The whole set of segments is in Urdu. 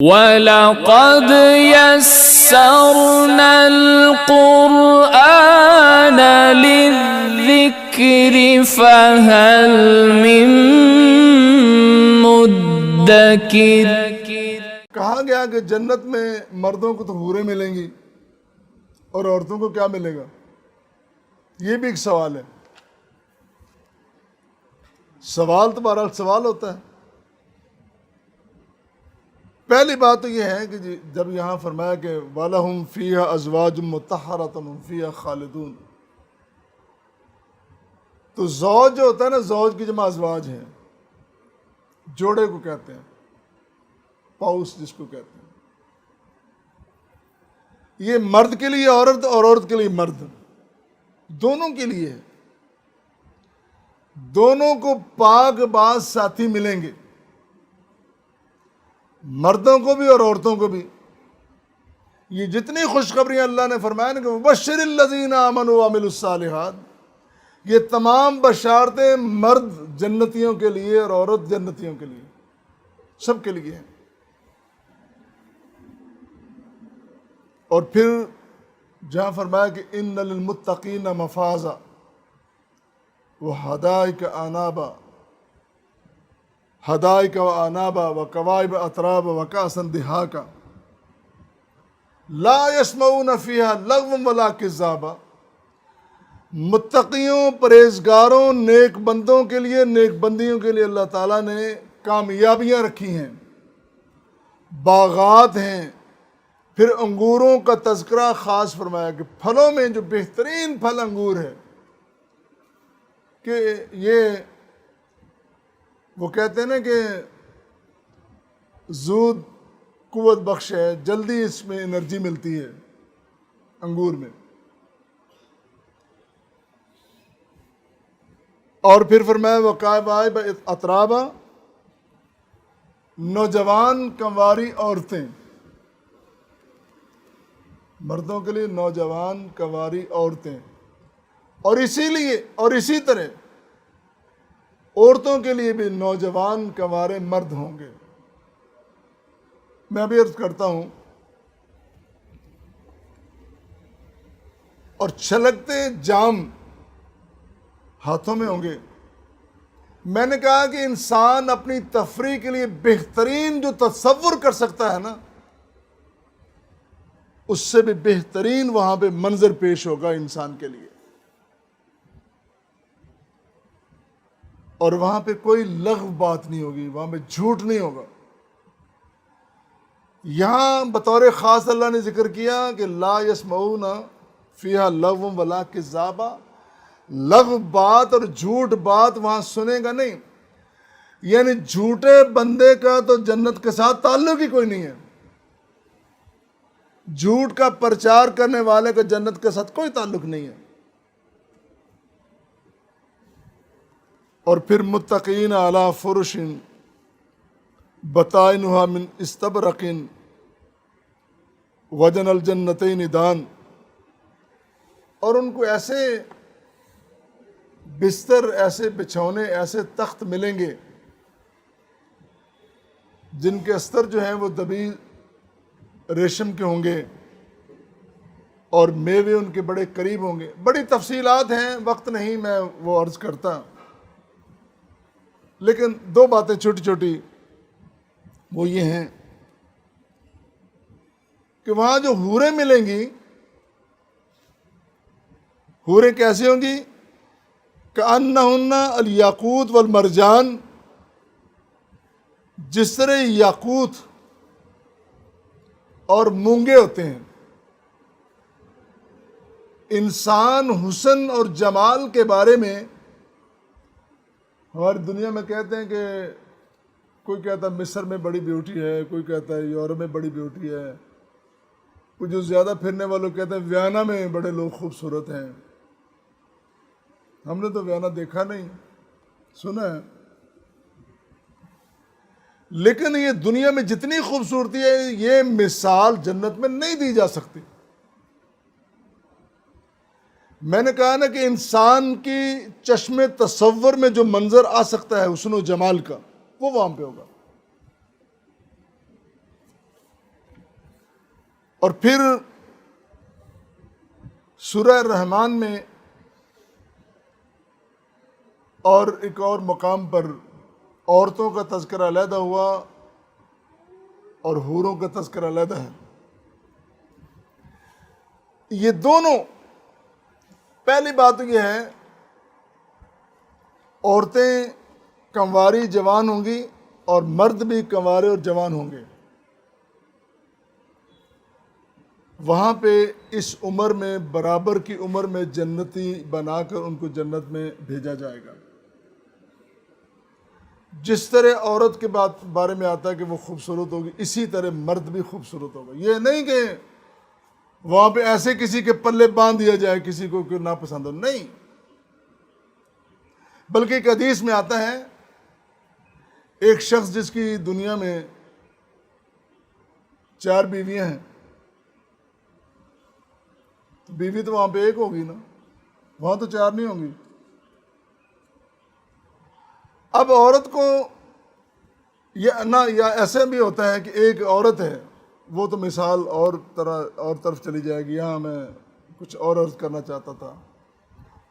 وَلَقَدْ يَسَّرْنَا الْقُرْآنَ لِلذِّكْرِ فَهَلْ مِن مُّدَّكِرٍ۔ کہا گیا کہ جنت میں مردوں کو تو حوریں ملیں گی اور عورتوں کو کیا ملے گا؟ یہ بھی ایک سوال ہے۔ سوال تو بہرحال سوال ہوتا ہے۔ پہلی بات تو یہ ہے کہ جب یہاں فرمایا کہ وَلَهُمْ فِيهَا أَزْوَاجٌ مُطَهَّرَةٌ هُمْ فِيهَا خَالِدُونَ، تو زوج جو ہوتا ہے نا، زوج کی جمع ازواج ہیں، جوڑے کو کہتے ہیں، پاؤس جس کو کہتے ہیں۔ یہ مرد کے لیے عورت اور عورت کے لیے مرد، دونوں کے لیے ہے۔ دونوں کو پاک باز ساتھی ملیں گے، مردوں کو بھی اور عورتوں کو بھی۔ یہ جتنی خوشخبریاں اللہ نے فرمایا نا کہ وَبَشِّرِ الَّذِينَ آمَنُوا وَعَمِلُوا الصَّالِحَاتِ، یہ تمام بشارتیں مرد جنتیوں کے لیے اور عورت جنتیوں کے لیے، سب کے لیے ہیں۔ اور پھر جہاں فرمایا کہ اِنَّ لِلْمُتَّقِينَ مَفَازًا وَحَدَائِقَ أَعْنَابًا حدائق و آنابا و کواعب اتراب و کأسا دہاقا لا یسمعون فیہا لغوا ولا کذابا۔ متقیوں، پرہیزگاروں، نیک بندوں کے لیے، نیک بندیوں کے لیے اللہ تعالیٰ نے کامیابیاں رکھی ہیں، باغات ہیں۔ پھر انگوروں کا تذکرہ خاص فرمایا کہ پھلوں میں جو بہترین پھل انگور ہے، کہ یہ وہ کہتے ہیں نا کہ زود قوت بخش ہے، جلدی اس میں انرجی ملتی ہے انگور میں۔ اور پھر فرمایا وَقَوَائِبَ أَتْرَابًا، نوجوان کنواری عورتیں، مردوں کے لیے نوجوان کنواری عورتیں، اور اسی طرح عورتوں کے لیے بھی نوجوان کنوارے مرد ہوں گے۔ میں بھی عرض کرتا ہوں، اور چھلکتے جام ہاتھوں میں ہوں گے۔ میں نے کہا کہ انسان اپنی تفریح کے لیے بہترین جو تصور کر سکتا ہے نا، اس سے بھی بہترین وہاں پہ منظر پیش ہوگا انسان کے لیے۔ اور وہاں پہ کوئی لغو بات نہیں ہوگی، وہاں پہ جھوٹ نہیں ہوگا۔ یہاں بطور خاص اللہ نے ذکر کیا کہ لا یسمعون فیہا لغوا ولا کذابا، لغو بات اور جھوٹ بات وہاں سنے گا نہیں، یعنی جھوٹے بندے کا تو جنت کے ساتھ تعلق ہی کوئی نہیں ہے، جھوٹ کا پرچار کرنے والے کا جنت کے ساتھ کوئی تعلق نہیں ہے۔ اور پھر متقین علی فرش بطائنها من استبرق وجن الجنتین دان، اور ان کو ایسے بستر، ایسے بچھونے، ایسے تخت ملیں گے جن کے استر جو ہیں وہ دبی ریشم کے ہوں گے، اور میوے ان کے بڑے قریب ہوں گے۔ بڑی تفصیلات ہیں، وقت نہیں میں وہ عرض کرتا، لیکن دو باتیں چھوٹی چھوٹی وہ یہ ہیں کہ وہاں جو حوریں ملیں گی، حوریں کیسی ہوں گی؟ کأنہن الیاقوت والمرجان، جس طرح یاقوت اور مونگے ہوتے ہیں۔ انسان حسن اور جمال کے بارے میں ہماری دنیا میں کہتے ہیں کہ کوئی کہتا ہے مصر میں بڑی بیوٹی ہے، کوئی کہتا ہے یورپ میں بڑی بیوٹی ہے، کوئی جو زیادہ پھرنے والوں کہتے ہیں ویانا میں بڑے لوگ خوبصورت ہیں۔ ہم نے تو ویانا دیکھا نہیں، سنا ہے، لیکن یہ دنیا میں جتنی خوبصورتی ہے یہ مثال جنت میں نہیں دی جا سکتی۔ میں نے کہا نا کہ انسان کی چشم تصور میں جو منظر آ سکتا ہے حسن و جمال کا، وہ وہاں پہ ہوگا۔ اور پھر سورہ رحمان میں اور ایک اور مقام پر عورتوں کا تذکرہ علیحدہ ہوا اور حوروں کا تذکرہ علیحدہ ہے. یہ دونوں، پہلی بات یہ ہے عورتیں کنواری جوان ہوں گی اور مرد بھی کنوارے اور جوان ہوں گے. وہاں پہ اس عمر میں برابر کی عمر میں جنتی بنا کر ان کو جنت میں بھیجا جائے گا. جس طرح عورت کے بارے میں آتا ہے کہ وہ خوبصورت ہوگی، اسی طرح مرد بھی خوبصورت ہوگا. یہ نہیں کہ وہاں پہ ایسے کسی کے پلے باندھ دیا جائے کسی کو کہ ناپسند ہو، نہیں. بلکہ ایک حدیث میں آتا ہے ایک شخص جس کی دنیا میں 4 بیویاں ہیں، تو بیوی تو وہاں پہ ایک ہوگی نا، وہاں تو 4 نہیں ہوں گی. اب عورت کو یا ایسا بھی ہوتا ہے کہ ایک عورت ہے، وہ تو مثال اور طرف چلی جائے گی. یہاں میں کچھ اور عرض کرنا چاہتا تھا.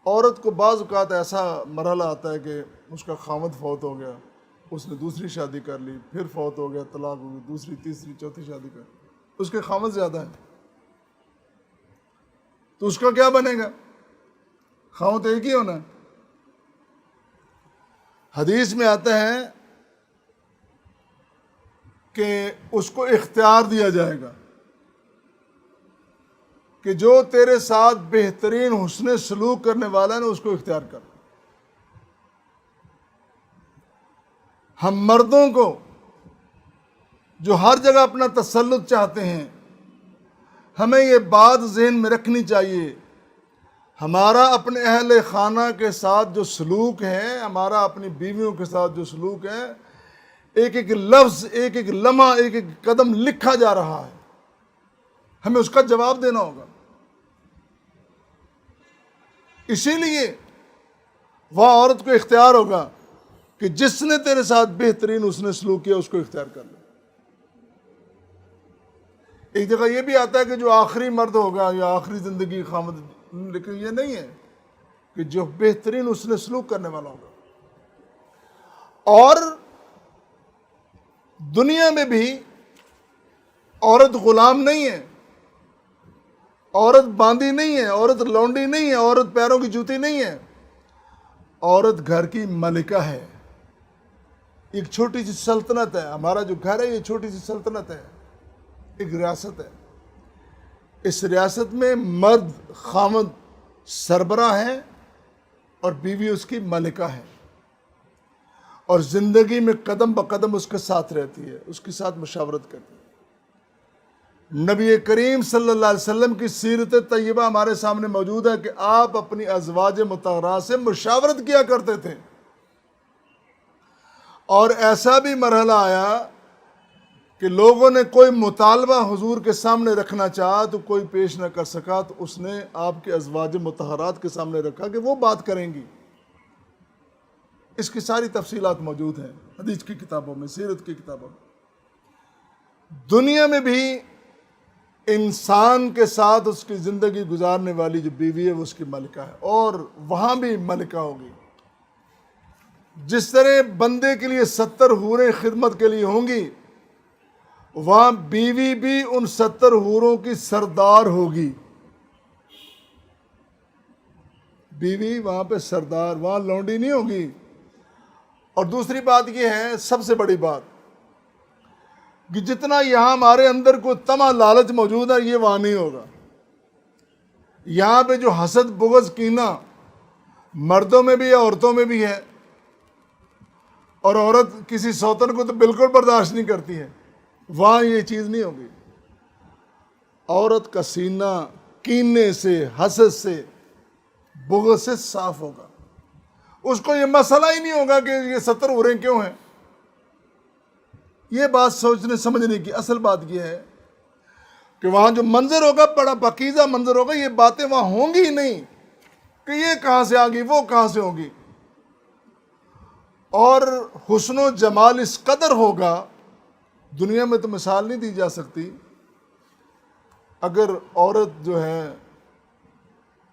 عورت کو بعض اوقات ایسا مرحلہ آتا ہے کہ اس کا خاوند فوت ہو گیا، اس نے دوسری شادی کر لی، پھر فوت ہو گیا، طلاق ہو گئی، دوسری تیسری چوتھی شادی کر لی، اس کے خاوند زیادہ ہیں، تو اس کا کیا بنے گا؟ خاوند ایک ہی ہونا ہے. حدیث میں آتا ہے کہ اس کو اختیار دیا جائے گا کہ جو تیرے ساتھ بہترین حسن سلوک کرنے والا ہے نا، اس کو اختیار کر. ہم مردوں کو جو ہر جگہ اپنا تسلط چاہتے ہیں، ہمیں یہ بات ذہن میں رکھنی چاہیے، ہمارا اپنے اہل خانہ کے ساتھ جو سلوک ہے، ہمارا اپنی بیویوں کے ساتھ جو سلوک ہے، ایک ایک لفظ، ایک ایک لمحہ، ایک ایک قدم لکھا جا رہا ہے. ہمیں اس کا جواب دینا ہوگا. اسی لیے وہاں عورت کو اختیار ہوگا کہ جس نے تیرے ساتھ بہترین اس نے سلوک کیا اس کو اختیار کر لے. ایک جگہ یہ بھی آتا ہے کہ جو آخری مرد ہوگا یا آخری زندگی خامد، لیکن یہ نہیں ہے کہ جو بہترین اس نے سلوک کرنے والا ہوگا. اور دنیا میں بھی عورت غلام نہیں ہے، عورت باندھی نہیں ہے، عورت لونڈی نہیں ہے، عورت پیروں کی جوتی نہیں ہے. عورت گھر کی ملکہ ہے. ایک چھوٹی سی سلطنت ہے. ہمارا جو گھر ہے یہ چھوٹی سی سلطنت ہے، ایک ریاست ہے. اس ریاست میں مرد خامد سربراہ ہے اور بیوی اس کی ملکہ ہے، اور زندگی میں قدم بقدم اس کے ساتھ رہتی ہے، اس کے ساتھ مشاورت کرتی ہے. نبی کریم صلی اللہ علیہ وسلم کی سیرت طیبہ ہمارے سامنے موجود ہے کہ آپ اپنی ازواج مطہرات سے مشاورت کیا کرتے تھے. اور ایسا بھی مرحلہ آیا کہ لوگوں نے کوئی مطالبہ حضور کے سامنے رکھنا چاہا تو کوئی پیش نہ کر سکا، تو اس نے آپ کے ازواج مطہرات کے سامنے رکھا کہ وہ بات کریں گی. اس کی ساری تفصیلات موجود ہیں حدیث کی کتابوں میں، سیرت کی کتابوں میں. دنیا میں بھی انسان کے ساتھ اس کی زندگی گزارنے والی جو بیوی ہے وہ اس کی ملکہ ہے، اور وہاں بھی ملکہ ہوگی. جس طرح بندے کے لیے 70 حوریں خدمت کے لیے ہوں گی، وہاں بیوی بھی ان 70 حوروں کی سردار ہوگی. بیوی وہاں پہ سردار، وہاں لونڈی نہیں ہوگی. اور دوسری بات یہ ہے، سب سے بڑی بات، کہ جتنا یہاں ہمارے اندر کوئی طمع لالچ موجود ہے، یہ وہاں نہیں ہوگا. یہاں پہ جو حسد بغض کینہ مردوں میں بھی ہے، عورتوں میں بھی ہے، اور عورت کسی سوتن کو تو بالکل برداشت نہیں کرتی ہے، وہاں یہ چیز نہیں ہوگی. عورت کا سینہ کینے سے، حسد سے، بغض سے صاف ہوگا. اس کو یہ مسئلہ ہی نہیں ہوگا کہ یہ 70 حوریں کیوں ہیں. یہ بات سوچنے سمجھنے کی اصل بات یہ ہے کہ وہاں جو منظر ہوگا بڑا پاکیزہ منظر ہوگا. یہ باتیں وہاں ہوں گی ہی نہیں کہ یہ کہاں سے آ گئی، وہ کہاں سے ہوگی. اور حسن و جمال اس قدر ہوگا، دنیا میں تو مثال نہیں دی جا سکتی. اگر عورت جو ہے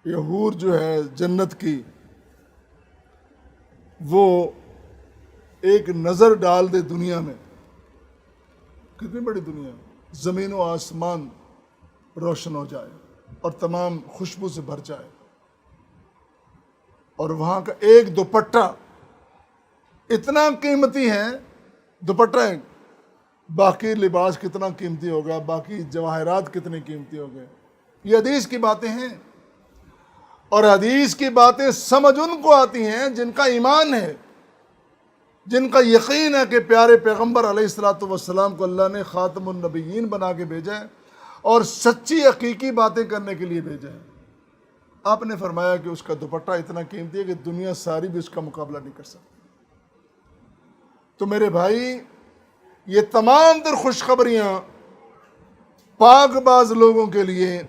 یا حور جو ہے جنت کی وہ ایک نظر ڈال دے دنیا میں، کتنی بڑی دنیا، زمین و آسمان روشن ہو جائے اور تمام خوشبو سے بھر جائے، اور وہاں کا ایک دوپٹہ اتنا قیمتی ہے، دوپٹہ باقی لباس کتنا قیمتی ہوگا، باقی جواہرات کتنے قیمتی ہو گئے۔ یہ حدیث کی باتیں ہیں، اور حدیث کی باتیں سمجھ ان کو آتی ہیں جن کا ایمان ہے، جن کا یقین ہے کہ پیارے پیغمبر علیہ الصلوۃ والسلام کو اللہ نے خاتم النبیین بنا کے بھیجا ہے اور سچی حقیقی باتیں کرنے کے لیے بھیجا ہے۔ آپ نے فرمایا کہ اس کا دوپٹہ اتنا قیمتی ہے کہ دنیا ساری بھی اس کا مقابلہ نہیں کر سکتی۔ تو میرے بھائی، یہ تمام تر خوشخبریاں پاک باز لوگوں کے لیے،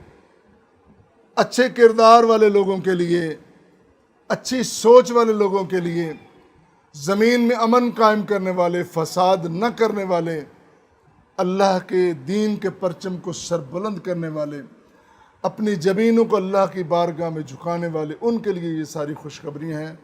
اچھے کردار والے لوگوں کے لیے، اچھی سوچ والے لوگوں کے لیے، زمین میں امن قائم کرنے والے، فساد نہ کرنے والے، اللہ کے دین کے پرچم کو سربلند کرنے والے، اپنی جبینوں کو اللہ کی بارگاہ میں جھکانے والے، ان کے لیے یہ ساری خوشخبریاں ہیں۔